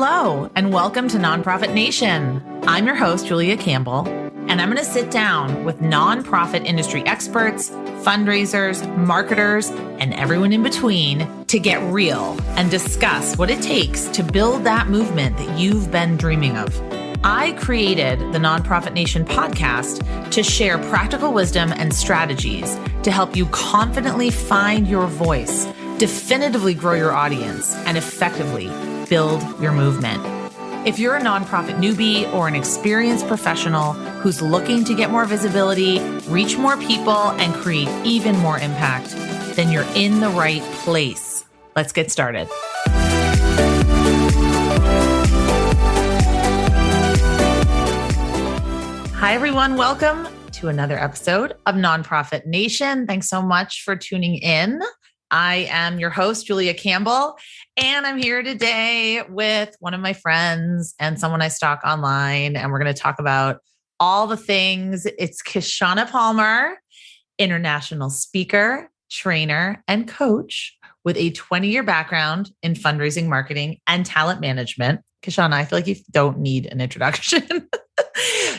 Hello, and welcome to Nonprofit Nation. I'm your host, Julia Campbell, and I'm going to sit down with nonprofit industry experts, fundraisers, marketers, and everyone in between to get real and discuss what it takes to build that movement that you've been dreaming of. I created the Nonprofit Nation podcast to share practical wisdom and strategies to help you confidently find your voice, definitively grow your audience, and effectively build your movement. If you're a nonprofit newbie or an experienced professional who's looking to get more visibility, reach more people, and create even more impact, then you're in the right place. Let's get started. Hi, everyone. Welcome to another episode of Nonprofit Nation. Thanks so much for tuning in. I am your host, Julia Campbell, and I'm here today with one of my friends and someone I stalk online, and we're going to talk about all the things. It's Kishshana Palmer, international speaker, trainer, and coach with a 20-year background in fundraising, marketing, and talent management. Kishshana, I feel like you don't need an introduction.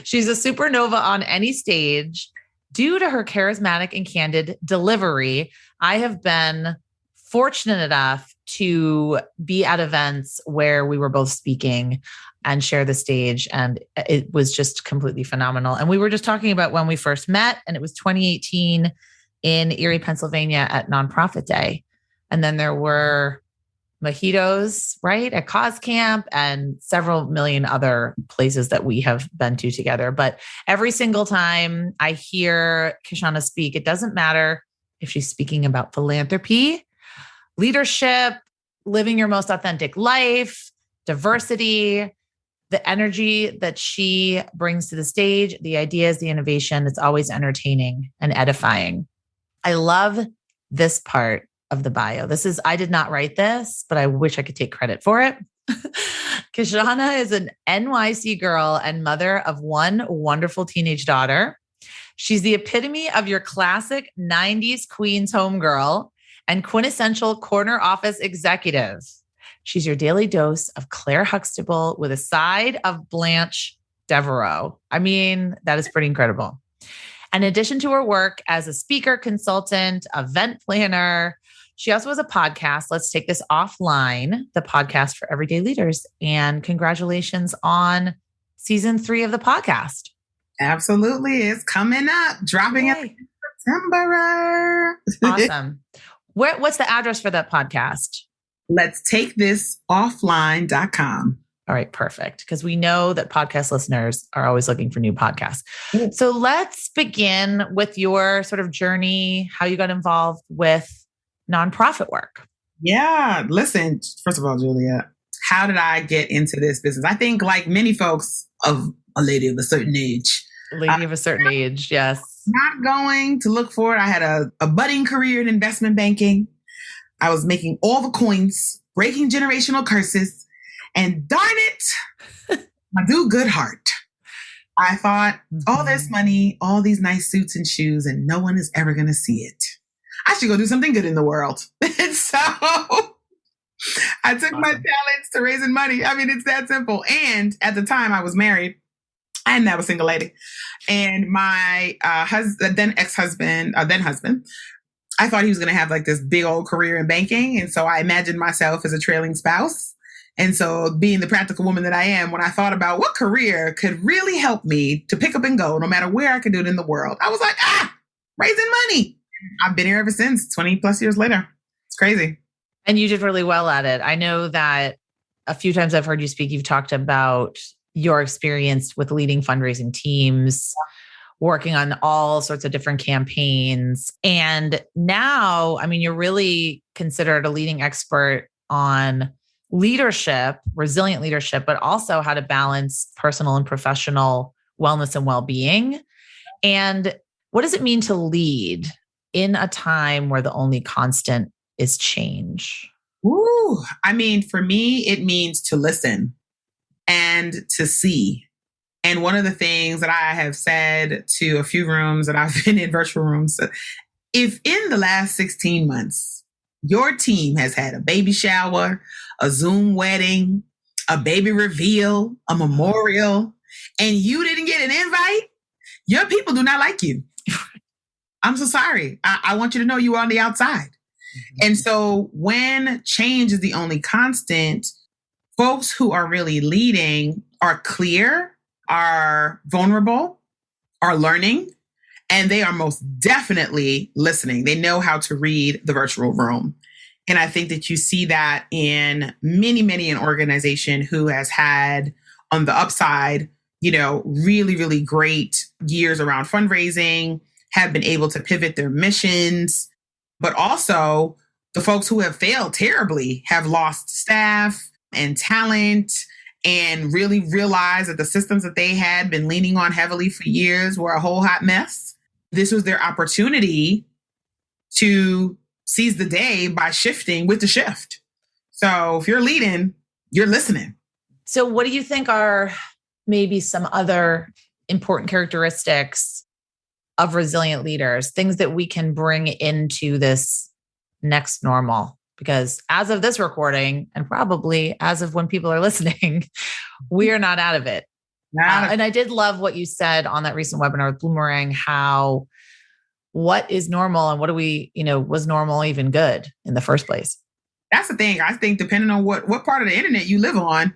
She's a supernova on any stage. Due to her charismatic and candid delivery, I have been fortunate enough to be at events where we were both speaking and share the stage. And it was just completely phenomenal. And we were just talking about when we first met, and it was 2018 in Erie, Pennsylvania at Nonprofit Day. And then there were mojitos, right, at Cause Camp and several million other places that we have been to together. But every single time I hear Kishshana speak, it doesn't matter if she's speaking about philanthropy, leadership, living your most authentic life, diversity, the energy that she brings to the stage, the ideas, the innovation, it's always entertaining and edifying. I love this part of the bio. I did not write this, but I wish I could take credit for it. Kishshana is an NYC girl and mother of one wonderful teenage daughter. She's the epitome of your classic 90s Queens homegirl and quintessential corner office executive. She's your daily dose of Claire Huxtable with a side of Blanche Devereaux. I mean, that is pretty incredible. In addition to her work as a speaker, consultant, event planner, she also has a podcast. Let's take this offline, the podcast for everyday leaders. And congratulations on season 3 of the podcast. Absolutely. It's coming up, dropping in September. Awesome. What's the address for that podcast? Let's take this offline.com. All right, perfect. Because we know that podcast listeners are always looking for new podcasts. So let's begin with your sort of journey, how you got involved with nonprofit work. Yeah. Listen, first of all, Julia, how did I get into this business? I think like many folks of a lady of a certain age. Lady of a certain age, yes. Not going to look for it. I had a budding career in investment banking. I was making all the coins, breaking generational curses, and darn it, my do good heart. I thought, all this money, all these nice suits and shoes, and no one is ever going to see it. I should go do something good in the world. And so I took my talents to raising money. I mean, it's that simple. And at the time I was married and I was a single lady. And my then husband, I thought he was going to have like this big old career in banking. And so I imagined myself as a trailing spouse. And so being the practical woman that I am, when I thought about what career could really help me to pick up and go, no matter where I could do it in the world, I was like, raising money. I've been here ever since, 20 plus years later. It's crazy. And you did really well at it. I know that a few times I've heard you speak, you've talked about your experience with leading fundraising teams, working on all sorts of different campaigns. And now, I mean, you're really considered a leading expert on leadership, resilient leadership, but also how to balance personal and professional wellness and well-being. And what does it mean to lead in a time where the only constant is change? Ooh, I mean, for me, it means to listen and to see. And one of the things that I have said to a few rooms that I've been in, virtual rooms, if in the last 16 months, your team has had a baby shower, a Zoom wedding, a baby reveal, a memorial, and you didn't get an invite, your people do not like you. I'm so sorry. I want you to know you are on the outside. And so when change is the only constant, folks who are really leading are clear, are vulnerable, are learning, and they are most definitely listening. They know how to read the virtual room. And I think that you see that in many an organization who has had on the upside, really, really great years around fundraising, have been able to pivot their missions, but also the folks who have failed terribly have lost staff and talent and really realized that the systems that they had been leaning on heavily for years were a whole hot mess. This was their opportunity to seize the day by shifting with the shift. So if you're leading, you're listening. So what do you think are maybe some other important characteristics of resilient leaders, things that we can bring into this next normal? Because as of this recording, and probably as of when people are listening, we are not out of it. And I did love what you said on that recent webinar with Boomerang, how what is normal and what do we, was normal even good in the first place? That's the thing. I think depending on what part of the internet you live on,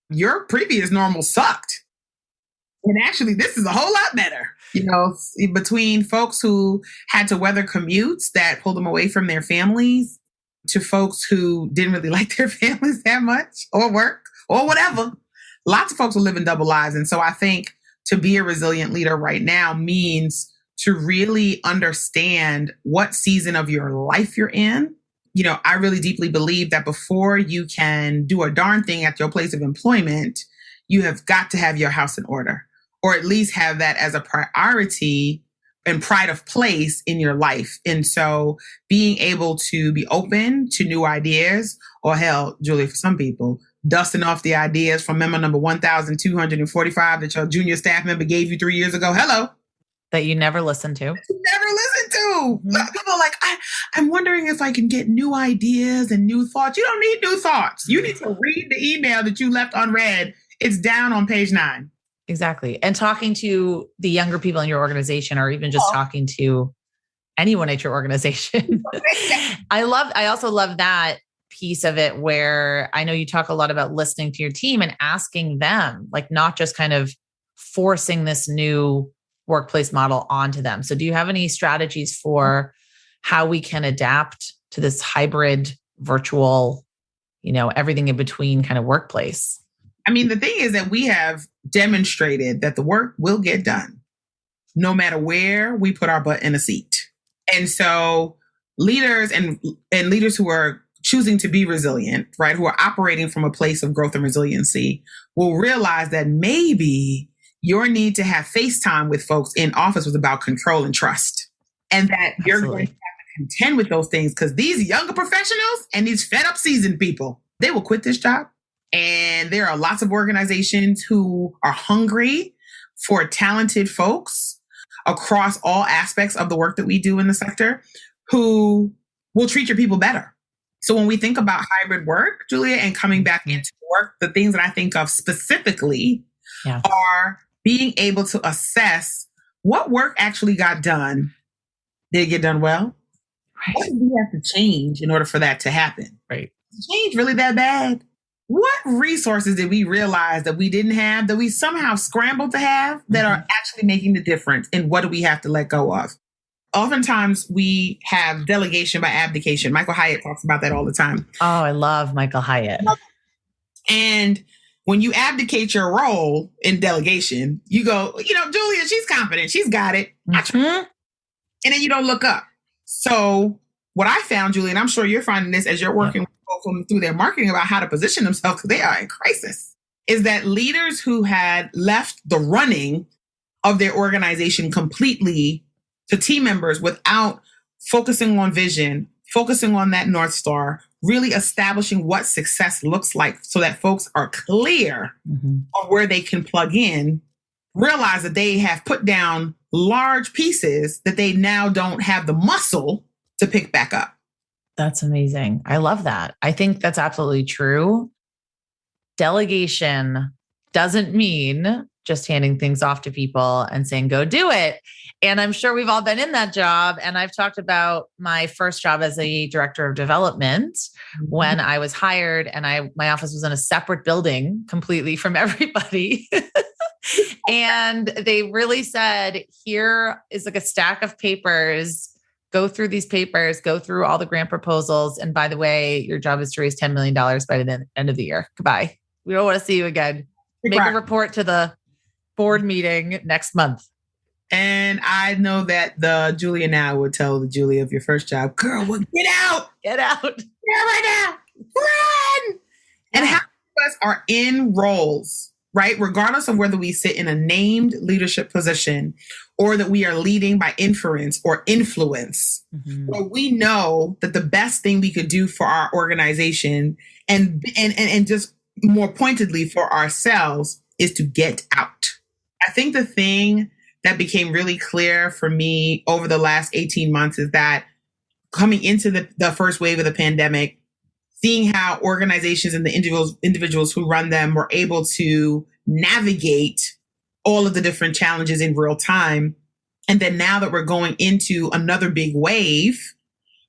your previous normal sucked. And actually, this is a whole lot better. Between folks who had to weather commutes that pulled them away from their families to folks who didn't really like their families that much or work or whatever. Lots of folks are living double lives. And so I think to be a resilient leader right now means to really understand what season of your life you're in. I really deeply believe that before you can do a darn thing at your place of employment, you have got to have your house in order, or at least have that as a priority and pride of place in your life. And so being able to be open to new ideas, or hell, Julie, for some people, dusting off the ideas from memo number 1,245 that your junior staff member gave you 3 years ago. Hello. That you never listened to. Never listened to. Mm-hmm. People are like, I'm wondering if I can get new ideas and new thoughts. You don't need new thoughts. You need to read the email that you left unread. It's down on page 9. Exactly. And talking to the younger people in your organization, or even just talking to anyone at your organization. I also love that piece of it where I know you talk a lot about listening to your team and asking them, like not just kind of forcing this new workplace model onto them. So do you have any strategies for how we can adapt to this hybrid virtual, everything in between kind of workplace? I mean, the thing is that we have demonstrated that the work will get done no matter where we put our butt in a seat. And so leaders and leaders who are choosing to be resilient, right, who are operating from a place of growth and resiliency, will realize that maybe your need to have FaceTime with folks in office was about control and trust. And that you're going to have to contend with those things, because these younger professionals and these fed up seasoned people, they will quit this job. And there are lots of organizations who are hungry for talented folks across all aspects of the work that we do in the sector who will treat your people better. So when we think about hybrid work, Julia, and coming back into work, the things that I think of specifically are being able to assess what work actually got done. Did it get done well? Right. What did we have to change in order for that to happen? Right. Is change really that bad? What resources did we realize that we didn't have, that we somehow scrambled to have, that are actually making the difference? And what do we have to let go of? Oftentimes we have delegation by abdication. Michael Hyatt talks about that all the time. Oh, I love Michael Hyatt. And when you abdicate your role in delegation, you go, Julia, she's confident. She's got it. Mm-hmm. And then you don't look up. So what I found, Julia, and I'm sure you're finding this as you're working with folks through their marketing about how to position themselves, because they are in crisis, is that leaders who had left the running of their organization completely to team members without focusing on vision, focusing on that North Star, really establishing what success looks like so that folks are clear on where they can plug in, realize that they have put down large pieces that they now don't have the muscle to pick back up. That's amazing. I love that. I think that's absolutely true. delegation doesn't mean just handing things off to people and saying, go do it. And I'm sure we've all been in that job. And I've talked about my first job as a director of development when I was hired and my office was in a separate building completely from everybody. And they really said, here is like a stack of papers. Go through these papers, go through all the grant proposals. And by the way, your job is to raise $10 million by the end of the year. Goodbye. We don't want to see you again. Make a report to the board meeting next month. And I know that the Julia now would tell the Julia of your first job, girl, well, get out. Get out. Get out right now. Run. And how many of us are in roles, right? Regardless of whether we sit in a named leadership position or that we are leading by inference or influence, where we know that the best thing we could do for our organization and just more pointedly for ourselves is to get out. I think the thing that became really clear for me over the last 18 months is that coming into the first wave of the pandemic, seeing how organizations and the individuals who run them were able to navigate all of the different challenges in real time. And then now that we're going into another big wave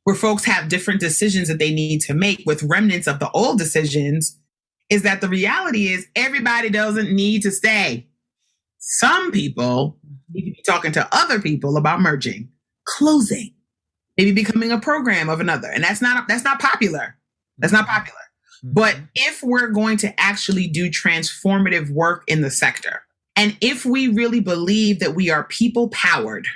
where folks have different decisions that they need to make with remnants of the old decisions, is that the reality is everybody doesn't need to stay. Some people need to be talking to other people about merging, closing, maybe becoming a program of another. And that's not popular. That's not popular. But if we're going to actually do transformative work in the sector, and if we really believe that we are people powered,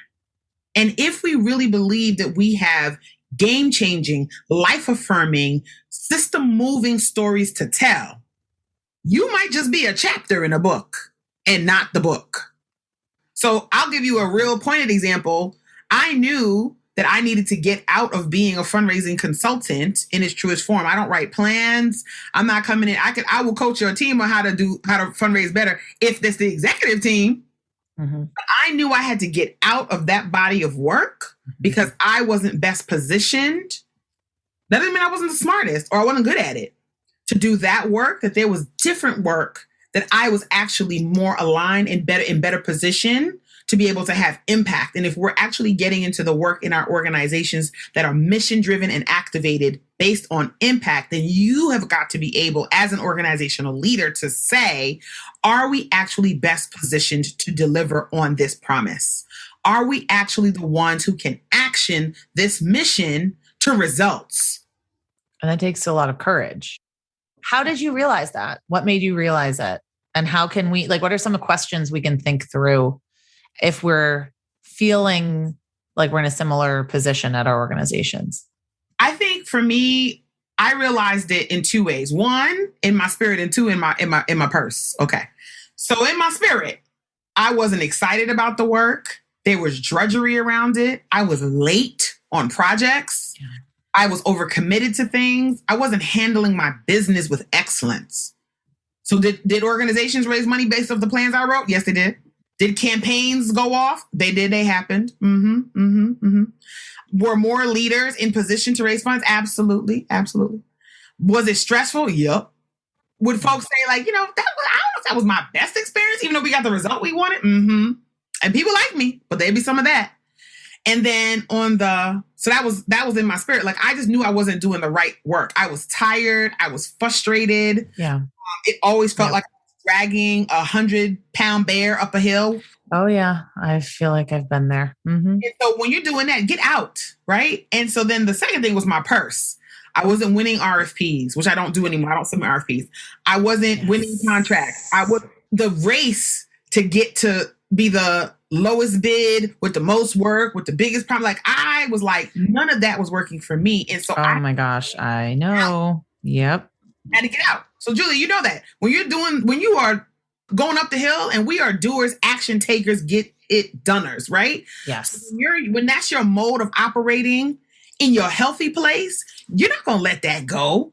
and if we really believe that we have game-changing, life-affirming, system-moving stories to tell, you might just be a chapter in a book and not the book. So I'll give you a real pointed example. I knew that I needed to get out of being a fundraising consultant in its truest form. I don't write plans. I'm not coming in. I will coach your team on how to fundraise better if that's the executive team. But I knew I had to get out of that body of work because I wasn't best positioned. That doesn't mean I wasn't the smartest or I wasn't good at it to do that work, that there was different work that I was actually more aligned and better position to be able to have impact. And if we're actually getting into the work in our organizations that are mission driven and activated based on impact, then you have got to be able as an organizational leader to say, are we actually best positioned to deliver on this promise? Are we actually the ones who can action this mission to results? And that takes a lot of courage. How did you realize that? What made you realize it? And how can we, what are some of the questions we can think through if we're feeling like we're in a similar position at our organizations? I think for me, I realized it in two ways. One, in my spirit, and two, in my purse. Okay. So in my spirit, I wasn't excited about the work. There was drudgery around it. I was late on projects. Yeah. I was overcommitted to things. I wasn't handling my business with excellence. So did organizations raise money based off the plans I wrote? Yes, they did. Did campaigns go off? They did. They happened. Were more leaders in position to raise funds? Absolutely. Absolutely. Was it stressful? Yep. Would folks say I don't know if that was my best experience, even though we got the result we wanted? And people like me, but there'd be some of that. And then so that was in my spirit. I just knew I wasn't doing the right work. I was tired. I was frustrated. Yeah. It always felt like I was dragging 100-pound bear up a hill. Oh yeah. I feel like I've been there. And so when you're doing that, get out. Right. And so then the second thing was my purse. I wasn't winning RFPs, which I don't do anymore. I don't submit RFPs. I wasn't winning contracts. The race to get to be the lowest bid with the most work, with the biggest problem. I was none of that was working for me. And so my gosh, I know. Yep. I had to get out. So Julie, you know that when you are going up the hill and we are doers, action takers, get it doners, right? Yes. So when that's your mode of operating in your healthy place, you're not going to let that go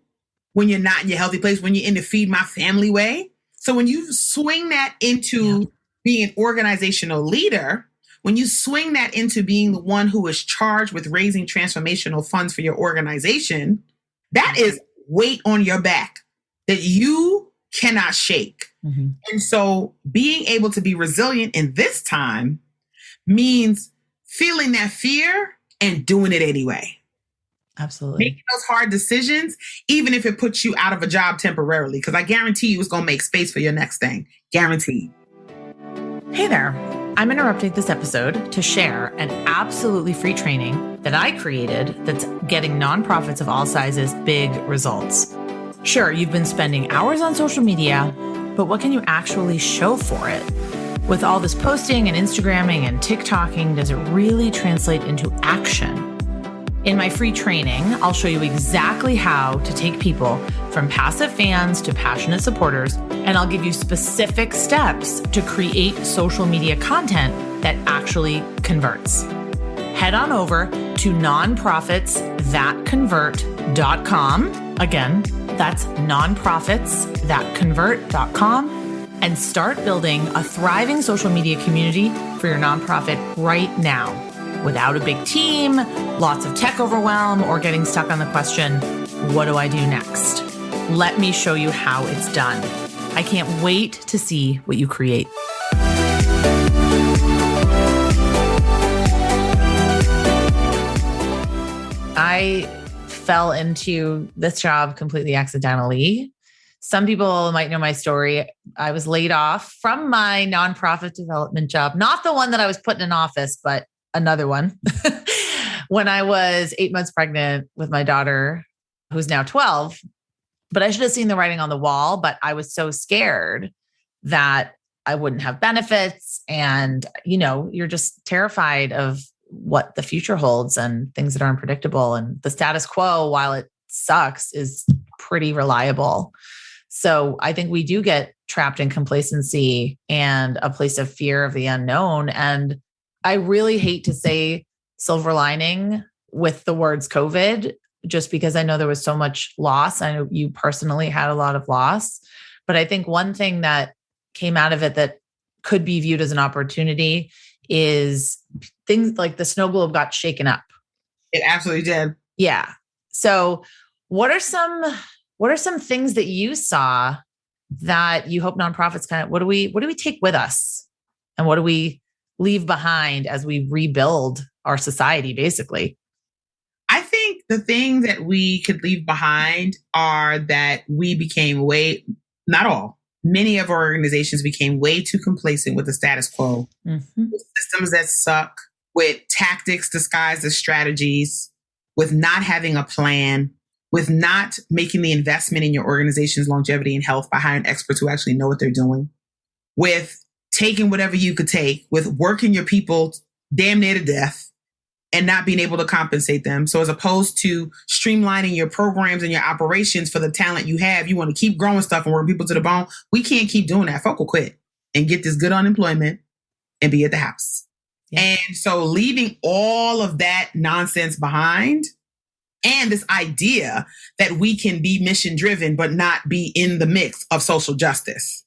when you're not in your healthy place, when you're in the feed my family way. So when you swing that into being an organizational leader, when you swing that into being the one who is charged with raising transformational funds for your organization, that is weight on your back that you cannot shake. Mm-hmm. And so being able to be resilient in this time means feeling that fear and doing it anyway. Absolutely. Making those hard decisions, even if it puts you out of a job temporarily, because I guarantee you it's going to make space for your next thing. Guaranteed. Hey there. I'm interrupting this episode to share an absolutely free training that I created that's getting nonprofits of all sizes big results. Sure, you've been spending hours on social media, but what can you actually show for it? With all this posting and Instagramming and TikToking, does it really translate into action? In my free training, I'll show you exactly how to take people from passive fans to passionate supporters, and I'll give you specific steps to create social media content that actually converts. Head on over to nonprofitsthatconvert.com. Again, that's nonprofitsthatconvert.com, and start building a thriving social media community for your nonprofit right now. Without a big team, lots of tech overwhelm, or getting stuck on the question, what do I do next? Let me show you how it's done. I can't wait to see what you create. I fell into this job completely accidentally. Some people might know my story. I was laid off from my nonprofit development job, not the one that I was put in an office, but another one, when I was 8 months pregnant with my daughter, who's now 12. But I should have seen the writing on the wall, but I was so scared that I wouldn't have benefits. And, you're just terrified of what the future holds and things that are unpredictable. And the status quo, while it sucks, is pretty reliable. So I think we do get trapped in complacency and a place of fear of the unknown. And I really hate to say silver lining with the words COVID, just because I know there was so much loss. I know you personally had a lot of loss, but I think one thing that came out of it that could be viewed as an opportunity is things like the snow globe got shaken up. It absolutely did. Yeah. So what are some things that you saw that you hope nonprofits what do we take with us, and what do we leave behind as we rebuild our society, basically? I think the thing that we could leave behind are that we became many of our organizations became way too complacent with the status quo, with systems that suck, with tactics disguised as strategies, with not having a plan, with not making the investment in your organization's longevity and health by hiring experts who actually know what they're doing, with taking whatever you could take, with working your people damn near to death and not being able to compensate them. So as opposed to streamlining your programs and your operations for the talent you have, you want to keep growing stuff and work people to the bone. We can't keep doing that. Folk will quit and get this good unemployment and be at the house. Yeah. And so leaving all of that nonsense behind, and this idea that we can be mission driven but not be in the mix of social justice.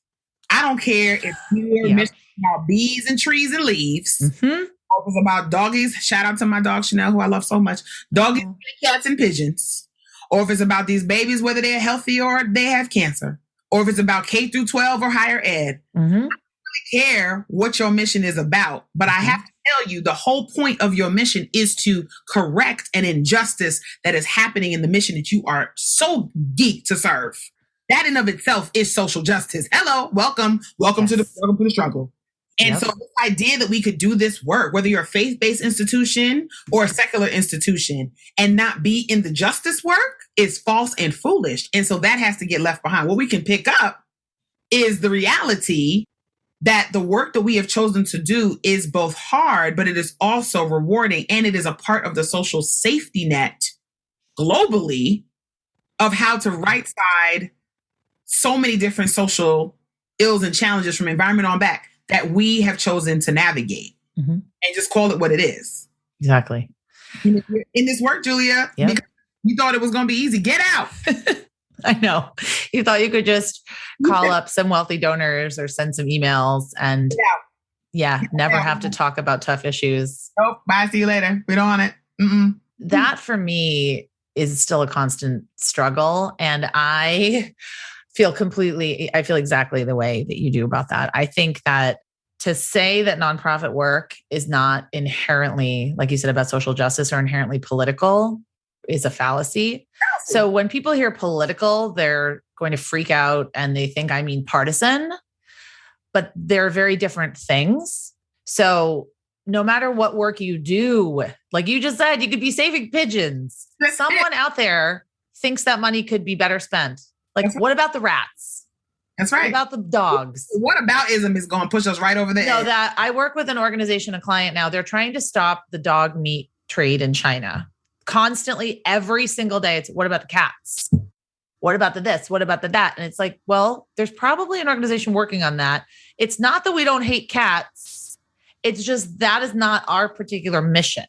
I don't care if you're mission about bees and trees and leaves, or if it's about doggies. Shout out to my dog Chanel, who I love so much. Doggies, cats, and pigeons. Or if it's about these babies, whether they're healthy or they have cancer. Or if it's about K through 12 or higher ed. I don't really care what your mission is about, but I have to tell you, the whole point of your mission is to correct an injustice that is happening in the mission that you are so geeked to serve. That in of itself is social justice. Hello, welcome to the struggle. And so this idea that we could do this work, whether you're a faith-based institution or a secular institution, and not be in the justice work is false and foolish. And so that has to get left behind. What we can pick up is the reality that the work that we have chosen to do is both hard, but it is also rewarding. And it is a part of the social safety net globally of how to right side so many different social ills and challenges from environment on back that we have chosen to navigate and just call it what it is. Exactly. In this work, Julia, because you thought it was going to be easy. Get out. I know. You thought you could just call up some wealthy donors or send some emails and never have to talk about tough issues. Nope. Bye. See you later. We don't want it. That for me is still a constant struggle. And I I feel exactly the way that you do about that. I think that to say that nonprofit work is not inherently, like you said about social justice, or inherently political is a fallacy. So when people hear political, they're going to freak out and they think I mean partisan, but they're very different things. So no matter what work you do, like you just said, you could be saving pigeons. Someone out there thinks that money could be better spent. Like, what about the rats? That's right. What about the dogs? What aboutism is going to push us right over the edge? That I work with an organization, a client now, they're trying to stop the dog meat trade in China. Constantly, every single day, it's what about the cats? What about the this? What about the that? And it's like, well, there's probably an organization working on that. It's not that we don't hate cats. It's just that is not our particular mission.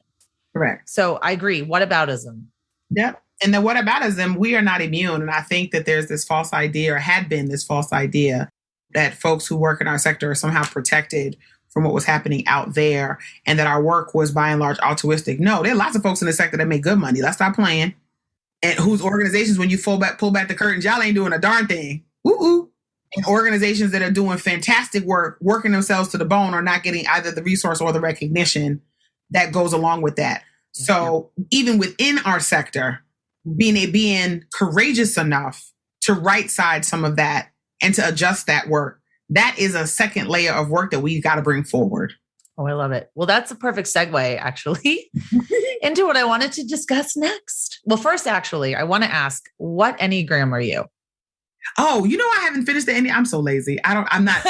Correct. So I agree. What aboutism? Yep. And the whataboutism, we are not immune. And I think that there's this false idea, or had been this false idea, that folks who work in our sector are somehow protected from what was happening out there, and that our work was by and large altruistic. No, there are lots of folks in the sector that make good money. Let's stop playing. And whose organizations, when you pull back the curtains, y'all ain't doing a darn thing. Woo-hoo. And organizations that are doing fantastic work, working themselves to the bone, are not getting either the resource or the recognition that goes along with that. So even within our sector, being courageous enough to right side some of that and to adjust that work, that is a second layer of work that we've got to bring forward. Oh, I love it. Well, that's a perfect segue, actually, into what I wanted to discuss next. Well, first, actually, I want to ask, what Enneagram are you? Oh, I haven't finished the Enneagram. I'm so lazy. I'm not.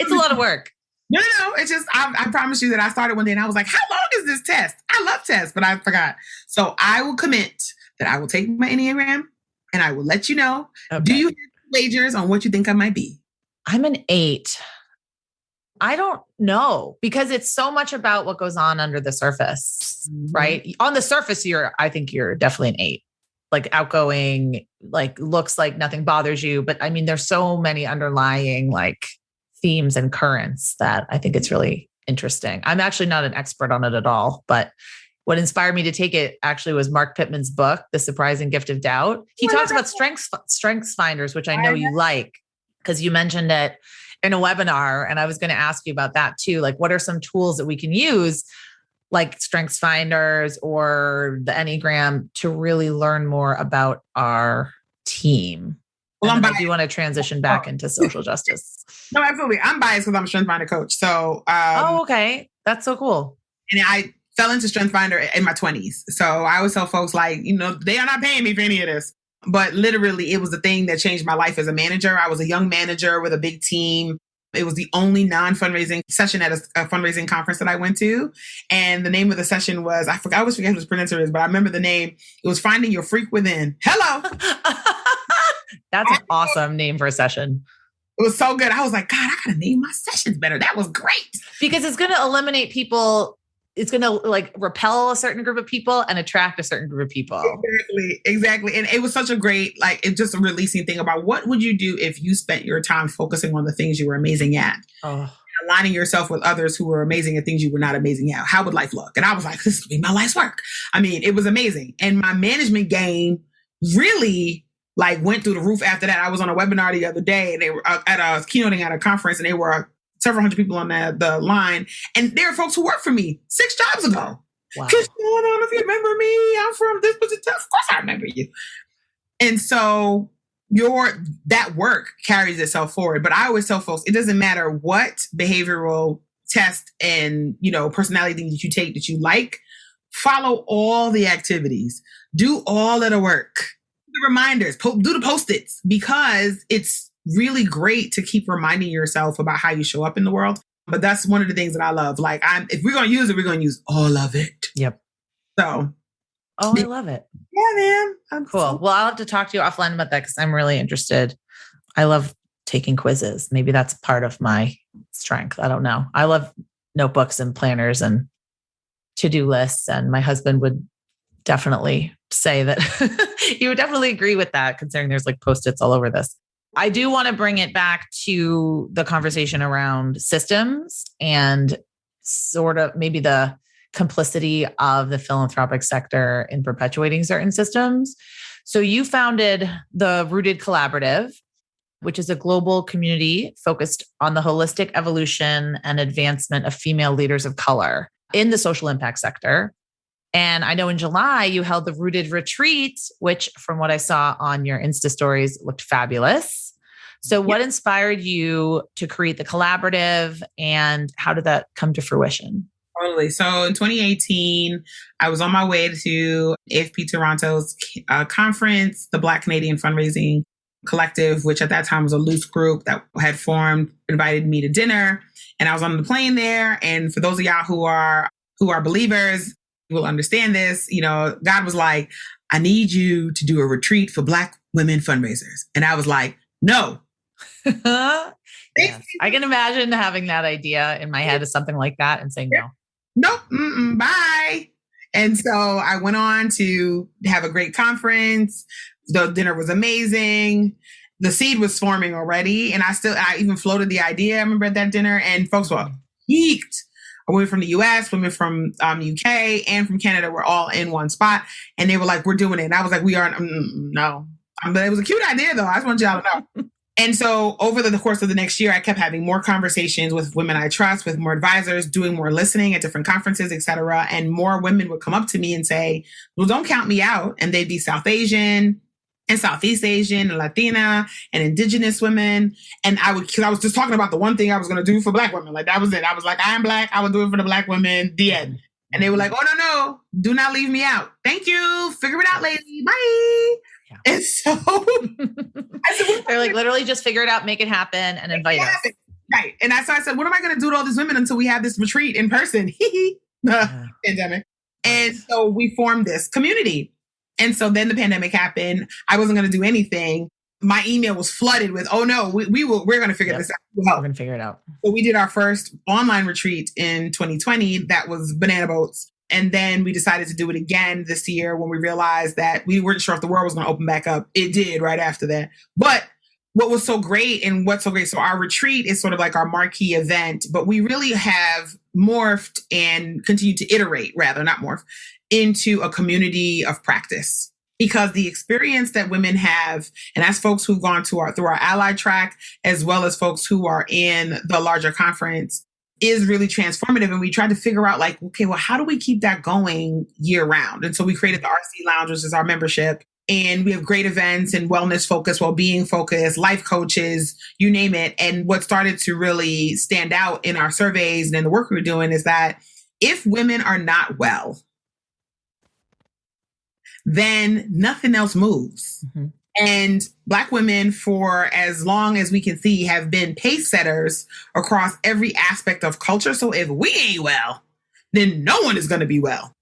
It's a lot of work. No. It's just, I promise you that I started one day and I was like, how long is this test? I love tests, but I forgot. So I will commit that I will take my Enneagram and I will let you know. Okay. Do you have wagers on what you think I might be? I'm an 8. I don't know, because it's so much about what goes on under the surface, right? On the surface, I think you're definitely an 8, like outgoing, like looks like nothing bothers you. But I mean, there's so many underlying like themes and currents that I think it's really interesting. I'm actually not an expert on it at all, but what inspired me to take it actually was Mark Pittman's book, The Surprising Gift of Doubt. He talks about strengths finders, which I know you like, because you mentioned it in a webinar. And I was going to ask you about that too. Like, what are some tools that we can use, like strengths finders or the Enneagram, to really learn more about our team? Well, I do want to transition back into social justice. No, absolutely. I'm biased because I'm a strength finder coach. So, okay. That's so cool. And I fell into strength finder in my 20s. So I always tell folks, like, they are not paying me for any of this. But literally, it was the thing that changed my life as a manager. I was a young manager with a big team. It was the only non-fundraising session at a fundraising conference that I went to. And the name of the session was, I always forget whose presenter is, but I remember the name. It was Finding Your Freak Within. Hello. That's an awesome name for a session. It was so good. I was like, God, I got to name my sessions better. That was great. Because it's going to eliminate people. It's going to like repel a certain group of people and attract a certain group of people. Exactly. And it was such a great, it's just a releasing thing about what would you do if you spent your time focusing on the things you were amazing at, aligning yourself with others who were amazing at things you were not amazing at. How would life look? And I was like, this would be my life's work. I mean, it was amazing. And my management game really went through the roof after that. I was on a webinar the other day and they were keynoting at a conference, and they were several hundred people on the line. And there are folks who worked for me 6 jobs ago. Wow. Kishshana, I don't know if you remember me. I'm from this position. Of course I remember you. And so that work carries itself forward. But I always tell folks, it doesn't matter what behavioral test and, personality things that you take that you like, follow all the activities, do all of the work, the reminders, do the Post-its, because it's really great to keep reminding yourself about how you show up in the world. But that's one of the things that I love. If we're going to use it, we're going to use all of it. Yep. So. Oh, I love it. Yeah, man. Cool. Well, I'll have to talk to you offline about that because I'm really interested. I love taking quizzes. Maybe that's part of my strength. I don't know. I love notebooks and planners and to-do lists. And my husband would definitely say that he would definitely agree with that, considering there's Post-its all over this. I do want to bring it back to the conversation around systems and sort of maybe the complicity of the philanthropic sector in perpetuating certain systems. So you founded the Rooted Collaborative. which is a global community focused on the holistic evolution and advancement of female leaders of color in the social impact sector. And I know in July, you held the Rooted Retreat, which from what I saw on your Insta stories looked fabulous. So what inspired you to create the collaborative and how did that come to fruition? Totally. So in 2018, I was on my way to AFP Toronto's conference, the Black Canadian Fundraising Collective, which at that time was a loose group that had formed, invited me to dinner. And I was on the plane there. And for those of y'all who are believers, you will understand this. You know, God was like, I need you to do a retreat for Black women fundraisers. And I was like, no. Yes. I can imagine having that idea in my head of something like that and saying no. Nope. Bye. And so I went on to have a great conference. The dinner was amazing. The seed was forming already. And I even floated the idea. I remember at that dinner and folks were geeked. Women from the US, women from UK and from Canada were all in one spot. And they were like, we're doing it. And I was like, we aren't, no. But it was a cute idea though. I just want y'all to know. And so over the course of the next year, I kept having more conversations with women I trust, with more advisors, doing more listening at different conferences, et cetera. And more women would come up to me and say, well, don't count me out. And they'd be South Asian and Southeast Asian and Latina and Indigenous women. And because I was just talking about the one thing I was going to do for Black women. Like that was it. I was like, I am Black. I will do it for the Black women. The end. And they were like, oh, no, do not leave me out. Thank you. Figure it out, lady. Bye. Yeah. And so I said, they're like, literally just figure it out, make it happen and invite us. Right. And I said, what am I going to do to all these women until we have this retreat in person? Pandemic. And so we formed this community. And so then the pandemic happened. I wasn't going to do anything. My email was flooded with, oh no, we're going to figure this out. We're going to figure it out. So we did our first online retreat in 2020. That was banana boats. And then we decided to do it again this year when we realized that we weren't sure if the world was going to open back up. It did right after that. But what was so great and what's so great, so our retreat is sort of like our marquee event, but we really have morphed and continue to iterate, rather, not morph, into a community of practice. Because the experience that women have, and that's folks who've gone through our ally track, as well as folks who are in the larger conference, is really transformative. And we tried to figure out like, okay, well, how do we keep that going year round? And so we created the RC Lounge, which is our membership. And we have great events and wellness focus, well-being focus, life coaches, you name it. And what started to really stand out in our surveys and in the work we were doing is that if women are not well, then nothing else moves. Mm-hmm. And Black women, for as long as we can see, have been pace setters across every aspect of culture. So if we ain't well, then no one is going to be well.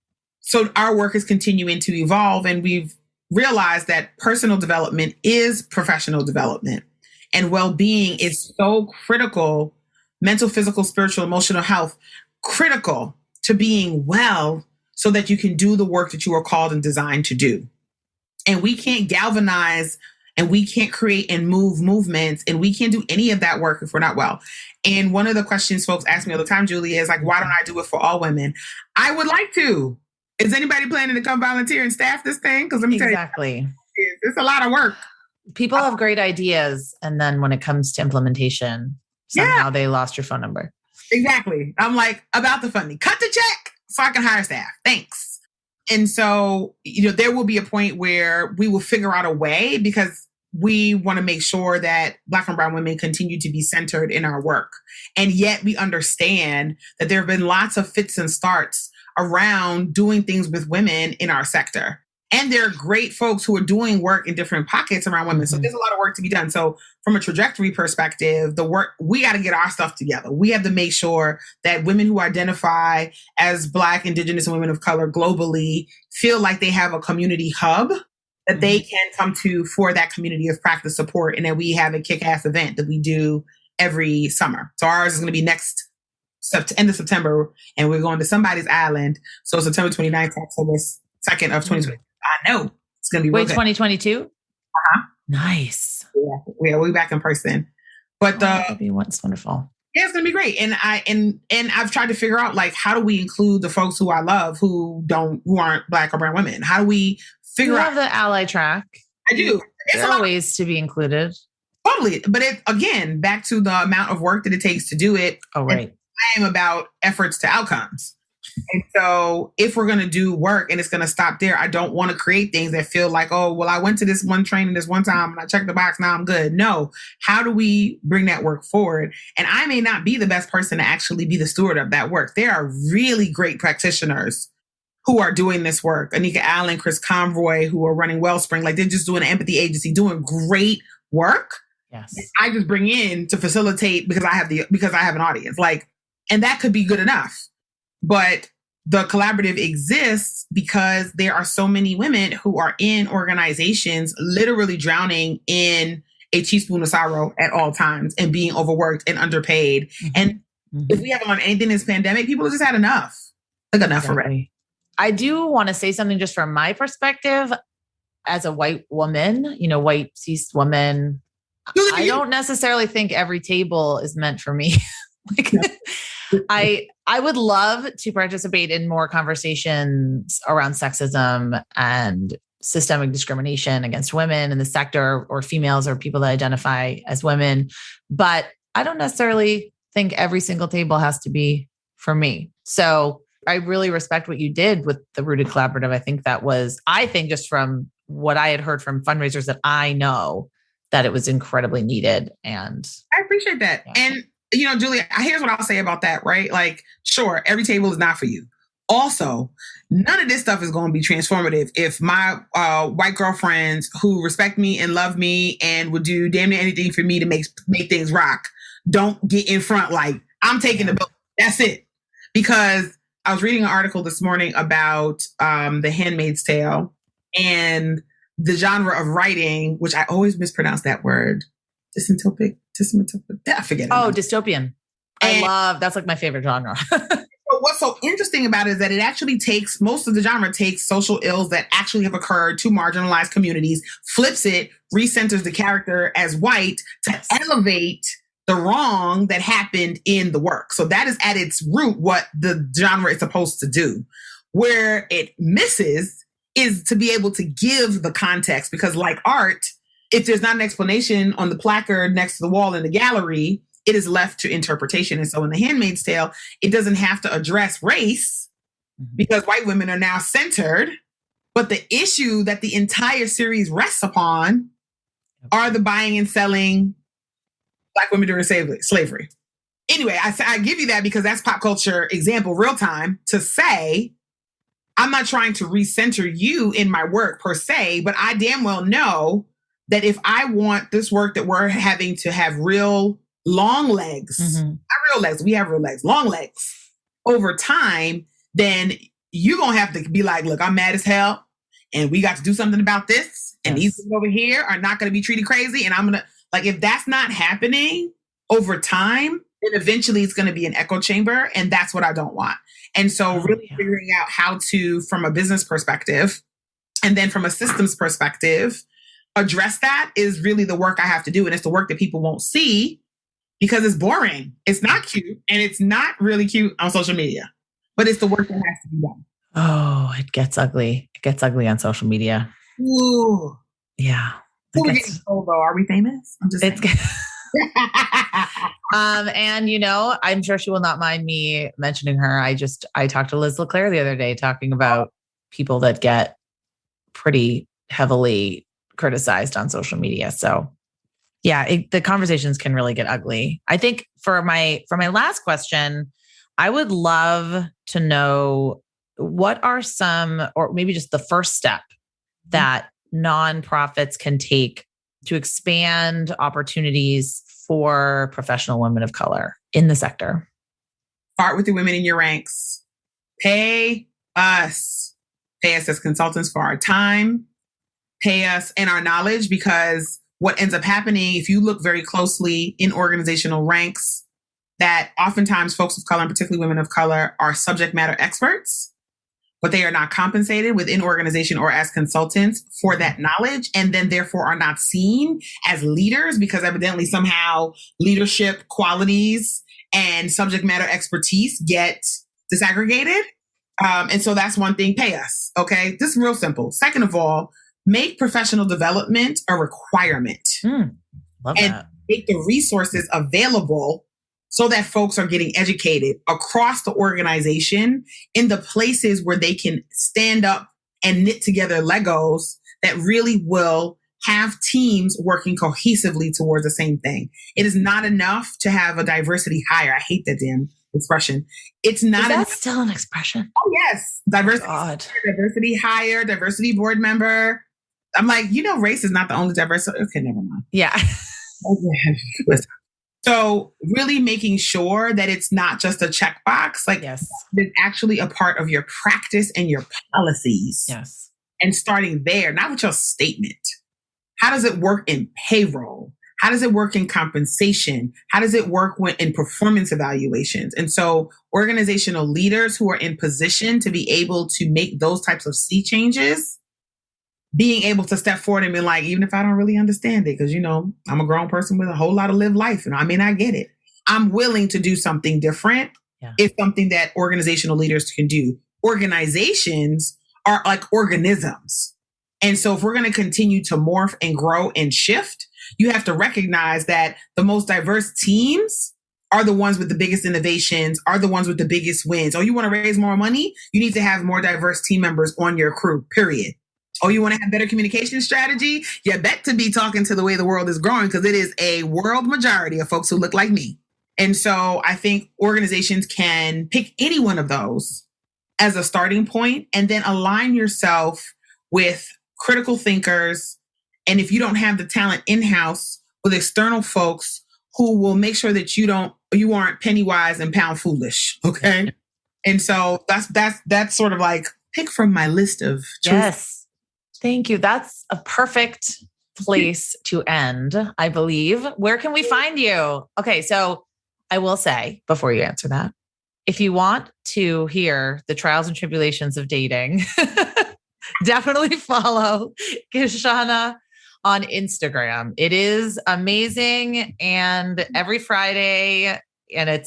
So our work is continuing to evolve, and we've realized that personal development is professional development, and well-being is so critical, mental, physical, spiritual, emotional health, critical to being well so that you can do the work that you are called and designed to do. And we can't galvanize and we can't create and move movements and we can't do any of that work if we're not well. And one of the questions folks ask me all the time, Julie, is like, why don't I do it for all women? I would like to. Is anybody planning to come volunteer and staff this thing? Because let me tell you, it's a lot of work. People have great ideas. And then when it comes to implementation, somehow they lost your phone number. Exactly. I'm like, about the funding, cut the check so I can hire staff. Thanks. And so, there will be a point where we will figure out a way, because we want to make sure that Black and brown women continue to be centered in our work. And yet we understand that there have been lots of fits and starts around doing things with women in our sector. And there are great folks who are doing work in different pockets around women. So there's a lot of work to be done. So from a trajectory perspective, the work, we got to get our stuff together. We have to make sure that women who identify as Black, Indigenous, and women of color globally feel like they have a community hub that they can come to for that community of practice support. And that we have a kick-ass event that we do every summer. So ours is going to be next end of September, and we're going to somebody's island. So September 29th, October 2nd of 2020. I know it's going to be. Wait, 2022? Uh-huh. Nice. Yeah, we'll be back in person. But that'd be wonderful. Yeah, it's going to be great. And I've tried to figure out, like, how do we include the folks who I love who aren't Black or brown women? How do we figure out? You have the ally track. I do. There are ways to be included. Totally. But again, back to the amount of work that it takes to do it. Oh, right. I am about efforts to outcomes. And so if we're going to do work and it's going to stop there, I don't want to create things that feel like, oh, well, I went to this one training this one time and I checked the box. Now I'm good. No. How do we bring that work forward? And I may not be the best person to actually be the steward of that work. There are really great practitioners who are doing this work. Anika Allen, Chris Conroy, who are running Wellspring, like they're just doing an empathy agency, doing great work. Yes. I just bring in to facilitate because I have an audience. Like, and that could be good enough. But the collaborative exists because there are so many women who are in organizations literally drowning in a teaspoon of sorrow at all times and being overworked and underpaid. Mm-hmm. And if we haven't learned anything in this pandemic, people have just had enough. Like enough already. I do want to say something just from my perspective as a white woman, white cis woman. I don't necessarily think every table is meant for me. I would love to participate in more conversations around sexism and systemic discrimination against women in the sector or females or people that identify as women. But I don't necessarily think every single table has to be for me. So I really respect what you did with the Rooted Collaborative. I think just from what I had heard from fundraisers that I know, that it was incredibly needed. And I appreciate that. Yeah. And Julia, here's what I'll say about that, right? Like, sure, every table is not for you. Also, none of this stuff is going to be transformative if my white girlfriends who respect me and love me and would do damn near anything for me to make things rock don't get in front like, I'm taking the bill. That's it. Because I was reading an article this morning about The Handmaid's Tale and the genre of writing, which I always mispronounce that word. Dystopic. I forget it. Oh, dystopian. That's like my favorite genre. What's so interesting about it is that it actually takes, most of the genre takes social ills that actually have occurred to marginalized communities, flips it, recenters the character as white to elevate the wrong that happened in the work. So that is at its root what the genre is supposed to do. Where it misses is to be able to give the context, because like art, if there's not an explanation on the placard next to the wall in the gallery, it is left to interpretation. And so in The Handmaid's Tale, it doesn't have to address race because white women are now centered. But the issue that the entire series rests upon are the buying and selling Black women during slavery. Anyway, I give you that because that's pop culture example, real time, to say, I'm not trying to recenter you in my work per se, but I damn well know that if I want this work that we're having to have real long legs, not real legs, we have real legs, long legs over time, then you're going to have to be like, look, I'm mad as hell and we got to do something about this. And these people over here are not going to be treated crazy. And I'm going to, like, if that's not happening over time, then eventually it's going to be an echo chamber. And that's what I don't want. And so really figuring out how to, from a business perspective, and then from a systems perspective, address that is really the work I have to do. And it's the work that people won't see because it's boring. It's not cute. And it's not really cute on social media, but it's the work that has to be done. Oh, it gets ugly. It gets ugly on social media. Ooh. Yeah. Who are getting told though? Are we famous? I'm just saying. And I'm sure she will not mind me mentioning her. I talked to Liz LeClaire the other day talking about people that get pretty heavily criticized on social media. So yeah, the conversations can really get ugly. I think for my last question, I would love to know what are some, or maybe just the first step that nonprofits can take to expand opportunities for professional women of color in the sector. Start with the women in your ranks. Pay us as consultants for our time. Pay us and our knowledge, because what ends up happening, if you look very closely in organizational ranks, that oftentimes folks of color, and particularly women of color, are subject matter experts, but they are not compensated within organization or as consultants for that knowledge, and then therefore are not seen as leaders because evidently somehow leadership qualities and subject matter expertise get disaggregated. And so that's one thing, pay us. Okay. This is real simple. Second of all, make professional development a requirement. Love that. make the resources available so that folks are getting educated across the organization in the places where they can stand up and knit together Legos that really will have teams working cohesively towards the same thing. It is not enough to have a diversity hire. I hate that damn expression. It's not. Is that still an expression? Oh, yes. Diversity hire, diversity board member. I'm like, race is not the only diversity. Okay, never mind. Yeah. So really making sure that it's not just a checkbox, like yes. It's actually a part of your practice and your policies. Yes. And starting there, not with your statement. How does it work in payroll? How does it work in compensation? How does it work in performance evaluations? And so organizational leaders who are in position to be able to make those types of sea changes, being able to step forward and be like, even if I don't really understand it, because, I'm a grown person with a whole lot of lived life. And I mean, I get it. I'm willing to do something different. Yeah. It's something that organizational leaders can do. Organizations are like organisms. And so if we're going to continue to morph and grow and shift, you have to recognize that the most diverse teams are the ones with the biggest innovations, are the ones with the biggest wins. Oh, you want to raise more money? You need to have more diverse team members on your crew, period. Oh, you want to have better communication strategy? You bet to be talking to the way the world is growing, because it is a world majority of folks who look like me. And so I think organizations can pick any one of those as a starting point and then align yourself with critical thinkers. And if you don't have the talent in-house, with external folks who will make sure that you aren't penny wise and pound foolish. Okay. And so that's sort of like pick from my list of choices. Yes. Thank you. That's a perfect place to end, I believe. Where can we find you? Okay. So I will say before you answer that, if you want to hear the trials and tribulations of dating, definitely follow Kishshana on Instagram. It is amazing. And every Friday, and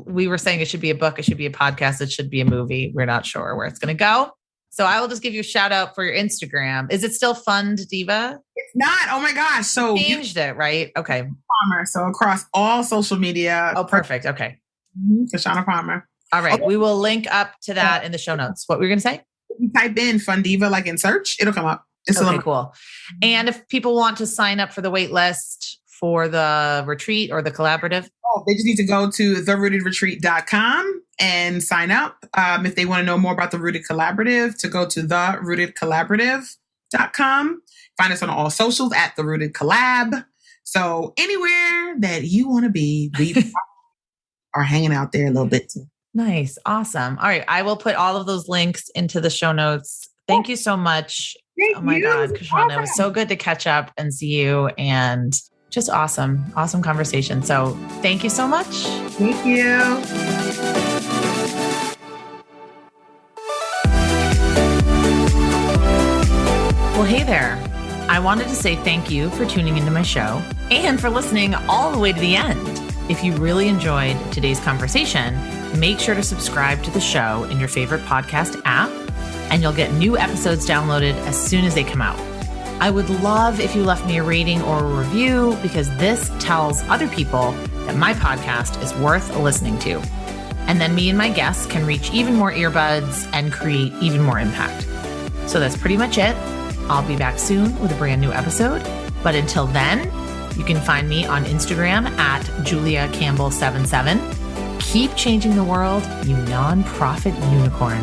we were saying it should be a book, it should be a podcast, it should be a movie. We're not sure where it's going to go. So I will just give you a shout out for your Instagram. Is it still Fund Diva? It's not. Oh my gosh. So changed it, right? Okay. Palmer. So across all social media. Oh, perfect. Okay. Kishshana Palmer. All right. Okay. We will link up to that in the show notes. What were you going to say? You type in Fund Diva, like in search, it'll come up. Okay, cool. And if people want to sign up for the wait list for the retreat or the collaborative? Oh, they just need to go to therootedretreat.com and sign up. If they want to know more about the Rooted Collaborative, to go to therootedcollaborative.com. Find us on all socials at The Rooted Collab. So anywhere that you want to be, we are hanging out there a little bit too. Nice. Awesome. All right. I will put all of those links into the show notes. Thank you so much. Thank oh my you. God, Kishshana, it was so good to catch up and see you, and just awesome conversation. So thank you so much. Thank you. Well, hey there. I wanted to say thank you for tuning into my show and for listening all the way to the end. If you really enjoyed today's conversation, make sure to subscribe to the show in your favorite podcast app, and you'll get new episodes downloaded as soon as they come out. I would love if you left me a rating or a review, because this tells other people that my podcast is worth listening to. And then me and my guests can reach even more earbuds and create even more impact. So that's pretty much it. I'll be back soon with a brand new episode. But until then, you can find me on Instagram at JuliaCampbell77. Keep changing the world, you nonprofit unicorn.